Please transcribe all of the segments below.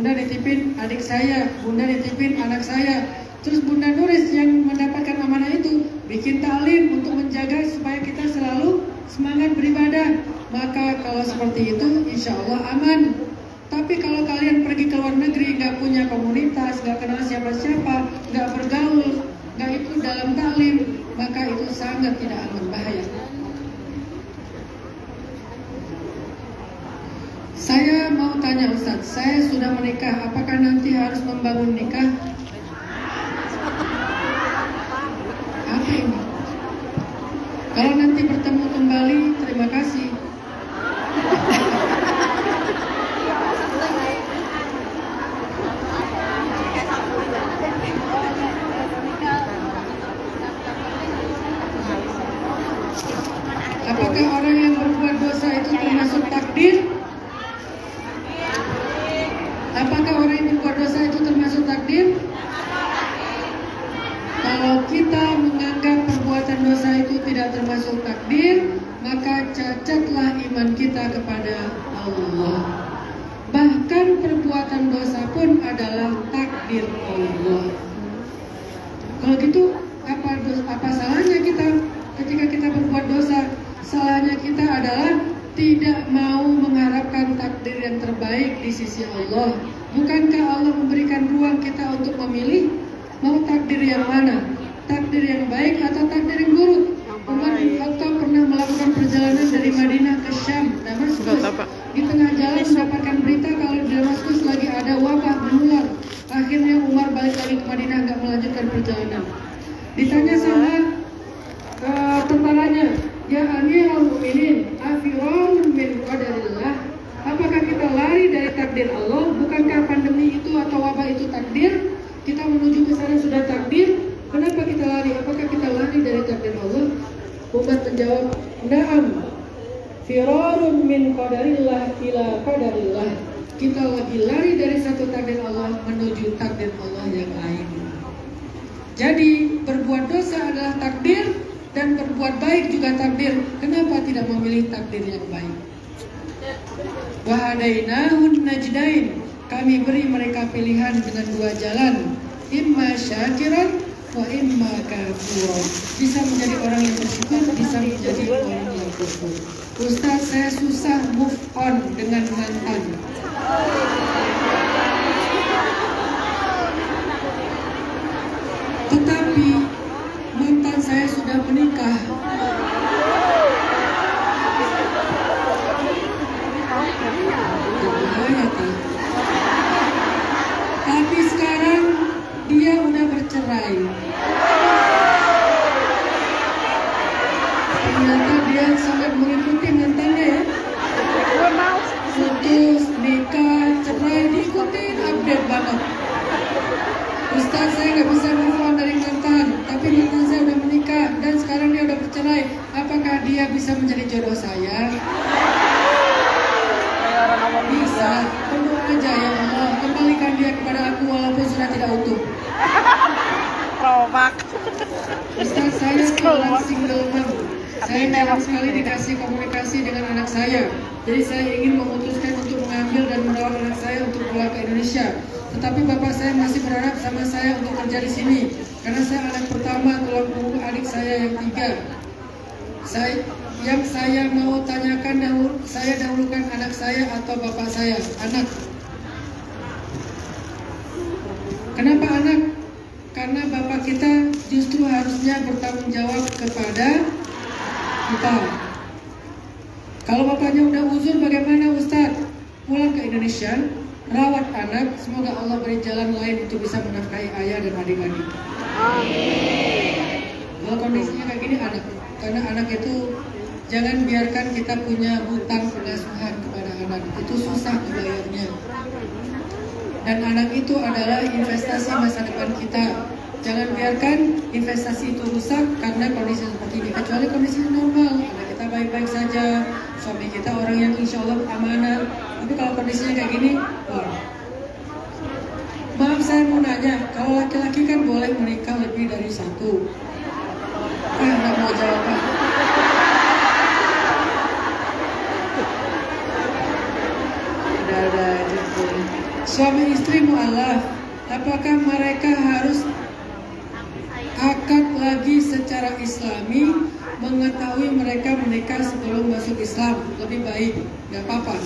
bunda nitipin adik saya, bunda nitipin anak saya. Terus bunda Nuris yang mendapatkan amanah itu bikin taklim untuk menjaga supaya kita selalu semangat beribadah. Maka kalau seperti itu insya Allah aman. Tapi kalau kalian pergi ke luar negeri nggak punya komunitas, nggak kenal siapa-siapa, nggak bergaul, nggak ikut dalam taklim, maka itu sangat tidak aman, bahaya. Saya mau tanya Ustadz, saya sudah menikah, apakah nanti harus membangun nikah? Apa ini? Kalau nanti bertemu kembali, terima kasih. Apakah orang yang berbuat dosa itu termasuk takdir? Apakah orang yang berbuat dosa itu termasuk takdir? Kalau kita menganggap perbuatan dosa itu tidak termasuk takdir, maka cacatlah iman kita kepada Allah. Bahkan perbuatan dosa pun adalah takdir Allah. Kalau gitu, apa salahnya kita ketika kita berbuat dosa? Salahnya kita adalah tidak mau mengharapkan takdir yang terbaik di sisi Allah. Bukankah Allah memberikan ruang kita untuk memilih mau takdir yang mana? Takdir yang baik atau takdir yang buruk? Umar bin Khattab pernah melakukan perjalanan dari Madinah ke Syam, Damaskus. Di tengah jalan mendapatkan berita kalau di Damaskus lagi ada wabah menular. Akhirnya Umar balik lagi ke Madinah, nggak melanjutkan perjalanan. Ditanya sama tentaranya, ya Amirul Mukminin, afirun min qadarillah. Apakah kita lari dari takdir Allah? Bukankah pandemi itu atau wabah itu takdir? Kita menuju ke sana sudah takdir. Kenapa kita lari? Apakah kita lari dari takdir Allah? Umar menjawab, na'am, firarun min qadarillah ila qadarillah. Kita lagi lari dari satu takdir Allah menuju takdir Allah yang lain. Jadi berbuat dosa adalah takdir dan berbuat baik juga takdir. Kenapa tidak memilih takdir yang baik? Wahadainahun najdain. Kami beri mereka pilihan dengan dua jalan. Imma syakiran wa imma kafur. Bisa menjadi orang yang bersyukur, bisa menjadi orang yang kufur. Ustaz, saya susah move on dengan mantan. Tetapi mantan saya sudah menikah. Tapi sekarang dia udah bercerai. Ternyata dia sangat mengikuti mantannya ya. Putus, nikah, cerai, diikutin, update banget. Ustaz, saya nggak bisa move on dari mantan, tapi mantan saya udah menikah dan sekarang dia udah bercerai. Apakah dia bisa menjadi jodoh saya? Bisa. Berdoa aja, ya Allah, kembalikan dia kepada aku walaupun sudah tidak utuh. Ustaz, saya seorang single mom. Saya jarang sekali dikasih komunikasi dengan anak saya. Jadi saya ingin memutuskan untuk mengambil dan merawat anak saya untuk pulang ke Indonesia. Tetapi bapak saya masih berharap sama saya untuk kerja di sini. Karena saya anak pertama, tulang punggung adik saya yang 3. Yang saya mau tanyakan, saya dahulukan anak saya atau bapak saya? Anak. Kenapa anak? Karena bapak kita justru harusnya bertanggung jawab kepada kita. Kalau bapaknya udah uzur, bagaimana Ustaz? Pulang ke Indonesia, rawat anak, semoga Allah beri jalan lain untuk bisa menafkahi ayah dan adik-adik. Kalau kondisinya kayak gini anak, karena anak itu jangan biarkan kita punya hutang pengasuhan kepada anak, itu susah dibayarnya. Dan anak itu adalah investasi masa depan kita. Jangan biarkan investasi itu rusak karena kondisi seperti ini. Kecuali kondisi normal, anak kita baik-baik saja, suami kita orang yang insya Allah amanah. Tapi kalau kondisinya kayak gini, maaf saya mau nanya, kalau laki-laki kan boleh menikah lebih dari satu. Nggak mau jawab Pak. Ada aja. Suami istri mu'alaf, apakah mereka harus akad lagi secara islami, mengetahui mereka menikah sebelum masuk Islam? Lebih baik, nggak apa-apa.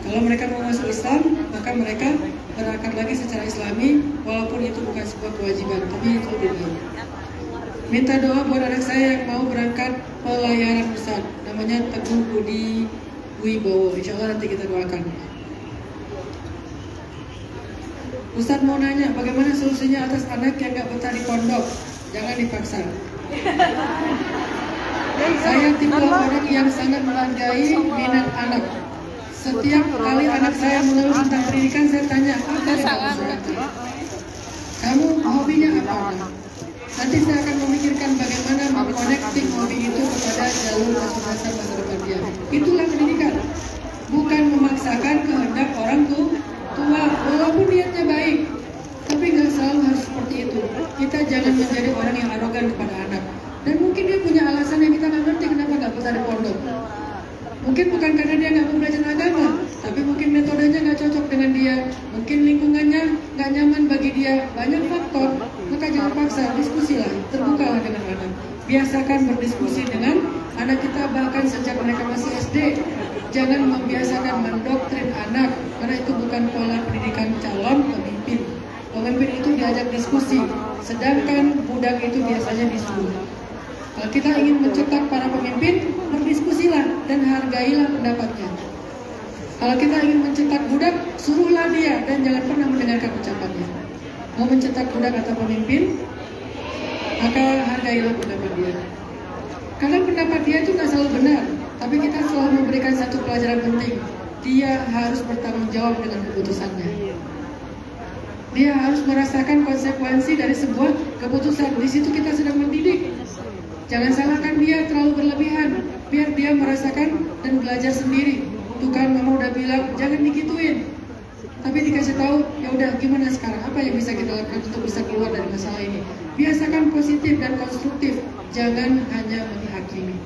Kalau mereka mau masuk Islam, maka mereka berakad lagi secara islami, walaupun itu bukan sebuah kewajiban, tapi itu lebih baik. Minta doa buat anak saya yang mau berangkat pelayaran Ustaz, namanya Teguh Budi Wibowo. Insya Allah nanti kita doakan. Ustaz mau nanya, bagaimana solusinya atas anak yang nggak betah di pondok? Jangan dipaksa. Saya tipe orang yang sangat menghargai minat anak. Setiap kali anak saya mengeluh tentang pendidikan, saya tanya, apa yang kamu suka? Kamu hobinya apa? Nanti saya akan memikirkan bagaimana mengconnecting hobi itu kepada jalur kesuksesan masa depan dia. Itulah pendidikan. Bukan memaksakan kehendak orang tua, walaupun niatnya baik. Tapi nggak selalu harus seperti itu. Kita jangan menjadi orang yang arogan kepada anak. Dan mungkin dia punya alasan yang kita nggak ngerti kenapa nggak betah di pondok. Mungkin bukan karena dia nggak mau belajar agama, tapi mungkin metodenya nggak cocok dengan dia, mungkin lingkungannya nggak nyaman bagi dia, banyak faktor. Maka jangan paksa, diskusilah, terbukalah dengan anak. Biasakan berdiskusi dengan anak kita bahkan sejak mereka masih SD. Jangan membiasakan mendoktrin anak, karena itu bukan pola pendidikan calon pemimpin. Pemimpin itu diajak diskusi, sedangkan budak itu biasanya disuruh. Kalau kita ingin mencetak para pemimpin, berdiskusilah dan hargailah pendapatnya. Kalau kita ingin mencetak budak, suruhlah dia dan jangan pernah mendengarkan ucapannya. Mau mencetak budak atau pemimpin, maka hargailah pendapat dia. Karena pendapat dia itu nggak selalu benar, tapi kita selalu memberikan satu pelajaran penting. Dia harus bertanggung jawab dengan keputusannya. Dia harus merasakan konsekuensi dari sebuah keputusan. Di situ kita sedang mendidik. Jangan salahkan dia terlalu berlebihan, biar dia merasakan dan belajar sendiri. Tuh kan mama udah bilang jangan digituin, tapi dikasih tahu ya udah gimana sekarang, apa yang bisa kita lakukan untuk bisa keluar dari masalah ini. Biasakan positif dan konstruktif, jangan hanya menghakimi.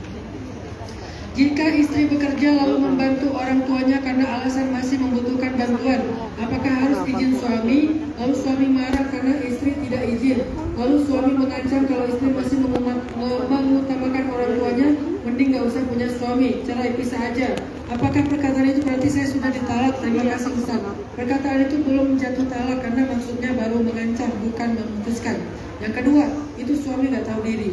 Jika istri bekerja lalu membantu orang tuanya karena alasan masih membutuhkan bantuan, apakah harus izin suami? Lalu suami marah karena istri tidak izin. Lalu suami mengancam kalau istri masih mengutamakan orang tuanya, mending gak usah punya suami, cerai pisah aja. Apakah perkataan itu berarti saya sudah ditalak? Terima kasih Ustaz. Perkataan itu belum jatuh talak karena maksudnya baru mengancam, bukan memutuskan. Yang kedua, itu suami gak tahu diri.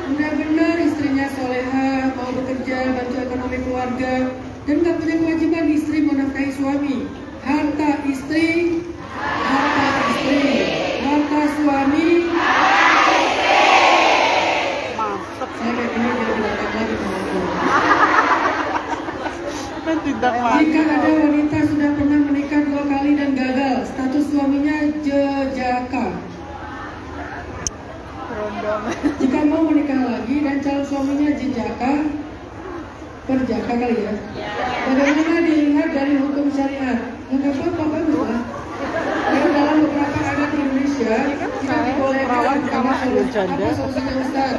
Benar-benar istrinya soleha, mau bekerja, bantu ekonomi keluarga, dan gak punya kewajiban istri menafkahi suami. Harta istri, harta suami. Saya kayak gini jadi datang lagi teman-teman. Jika ada wanita sudah pernah menikah 2 kali dan gagal, status suaminya jejaka. Jika mau menikah lagi dan calon suaminya jejaka, perjaka kali ya. Bagaimana dilihat dari hukum syariat? Nggak apa-apa, bagus lah. Karena dalam beberapa adat Indonesia tidak dibolehkan. Apa solusinya Ustaz?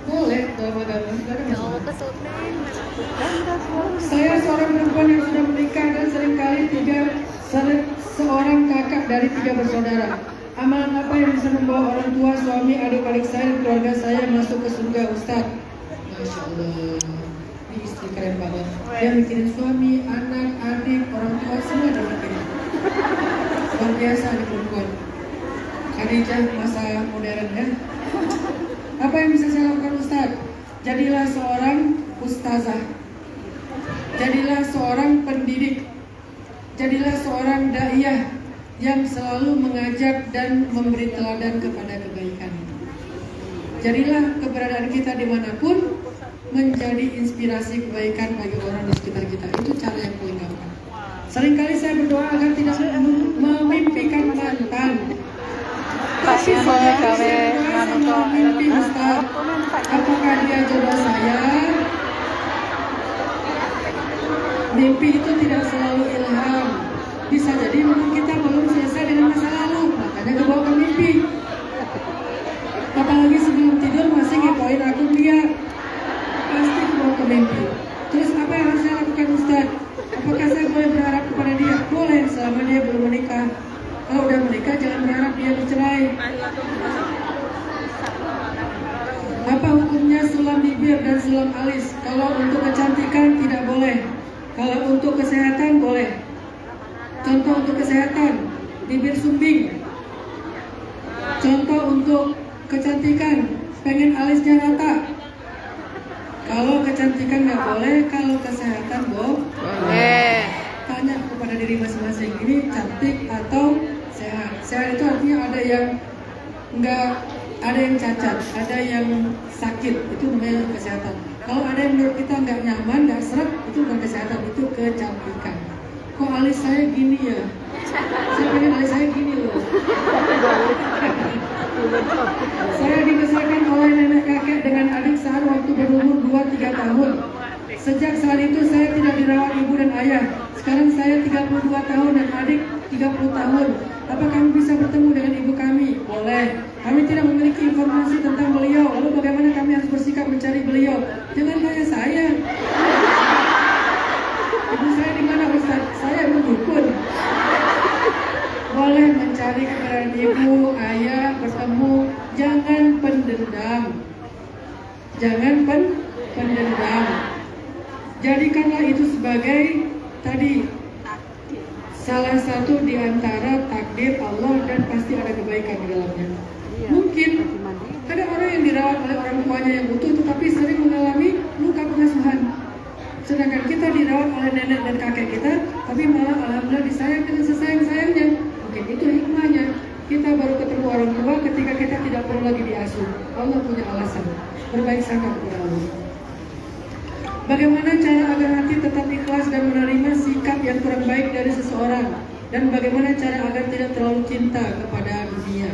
Boleh dalam agama, tidak ada masalah. Saya seorang perempuan yang sudah menikah dan seringkali seorang kakak dari 3 bersaudara. Amalan apa yang bisa membawa orang tua, suami, adik-adik saya, dan keluarga saya masuk ke surga Ustaz? Masya Allah, ini istri keren banget. Dia mikirin suami, anak, adik, orang tua, semua dia mikirin. Luar biasa nih perempuan. Khadijah masa modern ya. Apa yang bisa saya lakukan Ustaz? Jadilah seorang ustazah. Jadilah seorang pendidik. Jadilah seorang daiyah yang selalu mengajak dan memberi teladan kepada kebaikan. Jadilah keberadaan kita dimanapun menjadi inspirasi kebaikan bagi orang di sekitar kita. Itu cara yang paling gampang. Seringkali saya berdoa agar tidak memimpikan mantan. Tapi seringkali saya berdoa memimpi Ustaz. Apakah dia jodoh saya? Mimpi itu tidak selalu ilham. Bisa jadi memang kita belum selesai dengan masa lalu, makanya kebawa ke mimpi. Apalagi sebelum tidur masih ngepoin akun dia, pasti kebawa ke mimpi. Terus apa yang harus saya lakukan Ustaz? Apakah saya boleh berharap kepada Apa hukumnya sulam bibir dan sulam alis? Kalau untuk kecantikan tidak boleh. Kalau untuk kesehatan boleh. Contoh untuk kesehatan, bibir sumbing. Contoh untuk kecantikan, pengen alisnya rata. Kalau kecantikan nggak boleh, kalau kesehatan boleh. Tanya kepada diri masing-masing, ini cantik atau sehat? Sehat itu artinya ada yang nggak, ada yang cacat, ada yang sakit, itu namanya kesehatan. Kalau ada yang menurut kita nggak nyaman, nggak seret, itu bukan kesehatan, itu kecantikan. Kok alis saya gini ya? Saya pengen alis saya gini loh. Saya dibesarkan oleh nenek kakek dengan adik saat waktu berumur 2-3 tahun. Sejak saat itu saya tidak dirawat ibu dan ayah. Sekarang saya 32 tahun dan adik 30 tahun. Apa kami bisa bertemu dengan ibu kami? Boleh. Kami tidak memiliki informasi tentang beliau. Lalu bagaimana kami harus bersikap mencari beliau? Jangan tanya saya. Ibu saya di mana, Ustaz? Saya dukun. Boleh mencari keberadaan ibu, ayah, bertemu. Jangan pendendam. Jangan pendendam. Jadikanlah itu sebagai tadi salah satu di antara takdir Allah dan pasti ada kebaikan di dalamnya. Mungkin ada orang yang dirawat oleh orang tuanya yang utuh tetapi sering mengalami luka pengasuhan. Sedangkan kita dirawat oleh nenek dan kakek kita, tapi malah alhamdulillah disayang dengan sesayang-sayangnya. Mungkin itu hikmahnya. Kita baru ketemu orang tua ketika kita tidak perlu lagi diasuh. Allah punya alasan. Berbaik sangka kepada Allah. Bagaimana cara agar hati tetap ikhlas dan menerima sikap yang kurang baik dari seseorang? Dan bagaimana cara agar tidak terlalu cinta kepada dunia?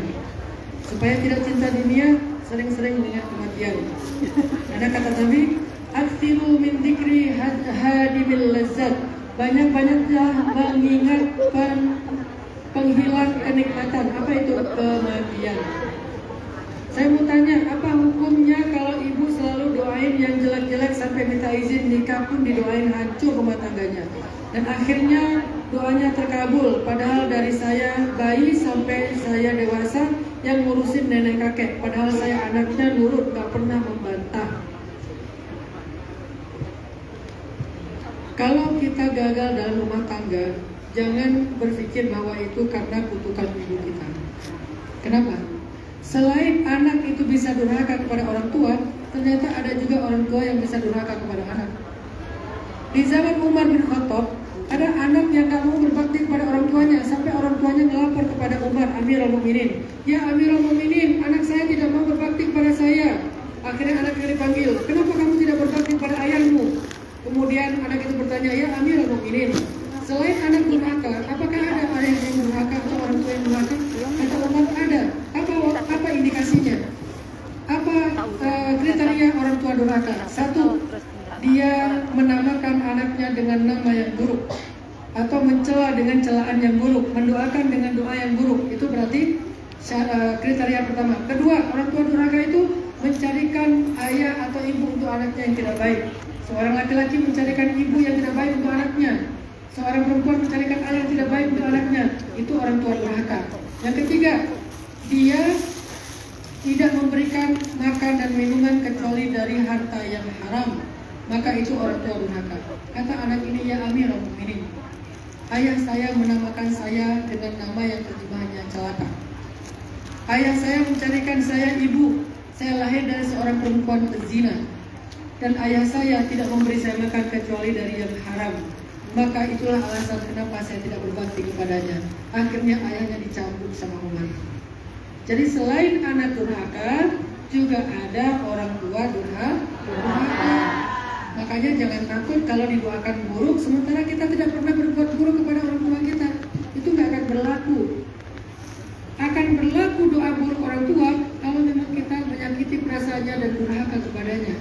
Supaya tidak cinta dunia, sering-sering mengingat kematian. Ada kata Nabi, "Aktsiru min dzikri hadimil lazzat." Banyak-banyaklah mengingat penghilang kenikmatan. Apa itu kematian? Saya mau tanya, apa hukumnya kalau ibu selalu doain yang jelek-jelek sampai minta izin nikah pun didoain hancur rumah tangganya? Dan akhirnya doanya terkabul, padahal dari saya bayi sampai saya dewasa yang ngurusin nenek kakek, padahal saya anaknya nurut, gak pernah membantah. Kalau kita gagal dalam rumah tangga, jangan berpikir bahwa itu karena kutukan ibu kita. Kenapa? Selain anak itu bisa durhaka kepada orang tua, ternyata ada juga orang tua yang bisa durhaka kepada anak. Di zaman Umar bin Khattab, ada anak yang gak mau berbakti kepada orang tuanya, sampai orang tuanya melapor kepada Umar, Amirul Mukminin. Ya Amirul Mukminin, anak saya tidak mau berbakti kepada saya. Akhirnya anaknya dipanggil, kenapa kamu tidak berbakti kepada ayahmu? Kemudian anak itu bertanya, ya Amirul Mukminin, selain anak durhaka, apakah ada ayah yang durhaka atau orang tua yang durhaka? Kata Umar, ada. Apa indikasinya? Apa kriteria orang tua durhaka? Satu, dia menamakan anaknya dengan nama yang buruk, atau mencela dengan celaan yang buruk, mendoakan dengan doa yang buruk. Itu berarti kriteria pertama. Kedua, orang tua durhaka itu mencarikan ayah atau ibu untuk anaknya yang tidak baik. Seorang laki-laki mencarikan ibu yang tidak baik untuk anaknya. Seorang perempuan mencarikan ayah yang tidak baik untuk anaknya. Itu orang tua durhaka. Yang ketiga, dia tidak memberikan makan dan minuman kecuali dari harta yang haram, maka itu orang tua durhaka. Kata anak ini, ya Amirul Mukminin, ayah saya menamakan saya dengan nama yang terjemahannya celaka. Ayah saya mencarikan saya ibu. Saya lahir dari seorang perempuan pezina. Dan ayah saya tidak memberi saya makan kecuali dari yang haram. Maka itulah alasan kenapa saya tidak berbakti kepadanya. Akhirnya ayahnya dicambuk sama Umar. Jadi selain anak durhaka, juga ada orang tua durhaka. Makanya jangan takut kalau didoakan buruk, sementara kita tidak pernah berbuat buruk kepada orang tua kita. Itu nggak akan berlaku. Akan berlaku doa buruk orang tua kalau memang kita menyakiti perasaannya dan durhaka kepadanya.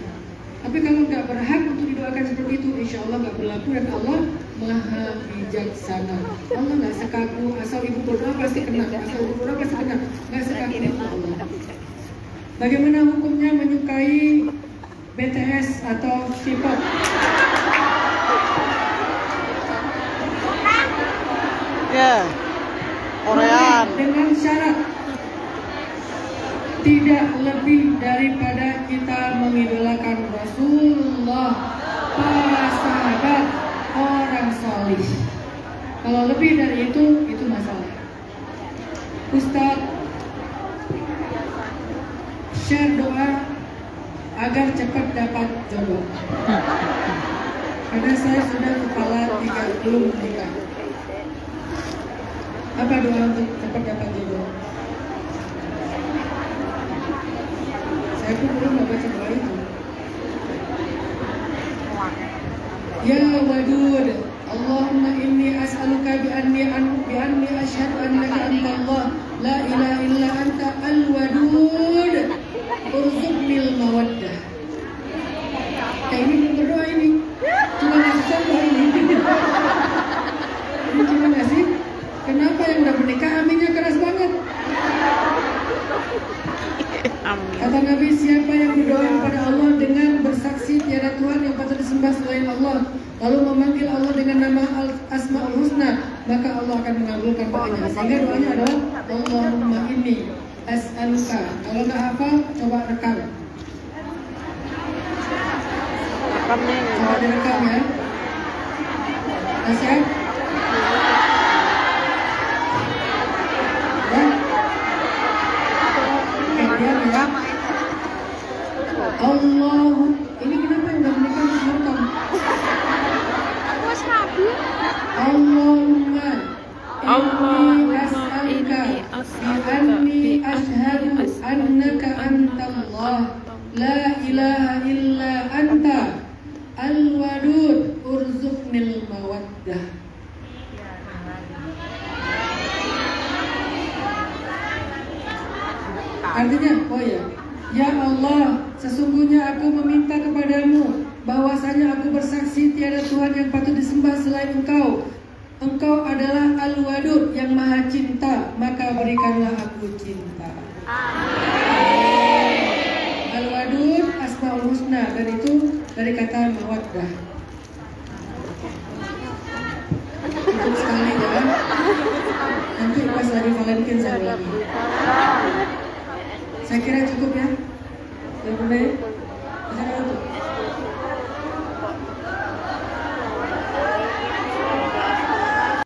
Tapi kalau nggak berhak untuk didoakan seperti itu, insya Allah nggak berlaku dan Allah maha bijaksana. Allah nggak sekaku asal ibu berdoa pasti kena, asal ibu berdoa pasti kena. Nggak sekaku itu Allah. Bagaimana hukumnya menyukai BTS atau K-pop? Ya, Korea. Dengan syarat tidak lebih daripada kita mengidolakan Rasulullah, para sahabat, orang salih. Kalau lebih dari itu masalah. Ustadz, share doa agar cepat dapat jodoh. Karena saya sudah kepala 3 belum menikah. Apa doa untuk cepat dapat jodoh? Saya pun belum baca doa itu. Ya Wadud, Allahumma inni as'aluka bi anni asyhadu annaka antallah la ilaha illa anta al-wadud urzuqnil mawaddah. Ini belum berdoa ini. Cuma ngasih doa ini. Ini cuma ngasih. Kenapa yang udah menikah aminnya keras banget? Kata Nabi, siapa yang berdoa kepada Allah dengan bersaksi tiada Tuhan yang patut disembah selain Allah, lalu memanggil Allah dengan nama Asmaul Husna, maka Allah akan mengabulkan doanya. Sehingga doanya adalah Allahumma inni as'aluka. Kalau nggak hafal, coba rekam. Coba direkam ya. Siap? Allah, ini kenapa yang gak menikah harus rekam? Allahumma inni as'aluka bi anni asyhadu annaka antallah la ilaha illa anta al-wadud urzuqnil mawaddah. Artinya, oh ya, ya Allah, sesungguhnya aku meminta kepadamu bahwasanya aku bersaksi tiada Tuhan yang patut disembah selain Engkau. Engkau adalah Al-Wadud yang maha cinta, maka berikanlah aku cinta. Al-Wadud Asmaul Husna, dan itu dari kata mawaddah. Itu sekali ya. Nanti pas hari Valentine saya ulangi. Saya kira cukup ya. Yang benar.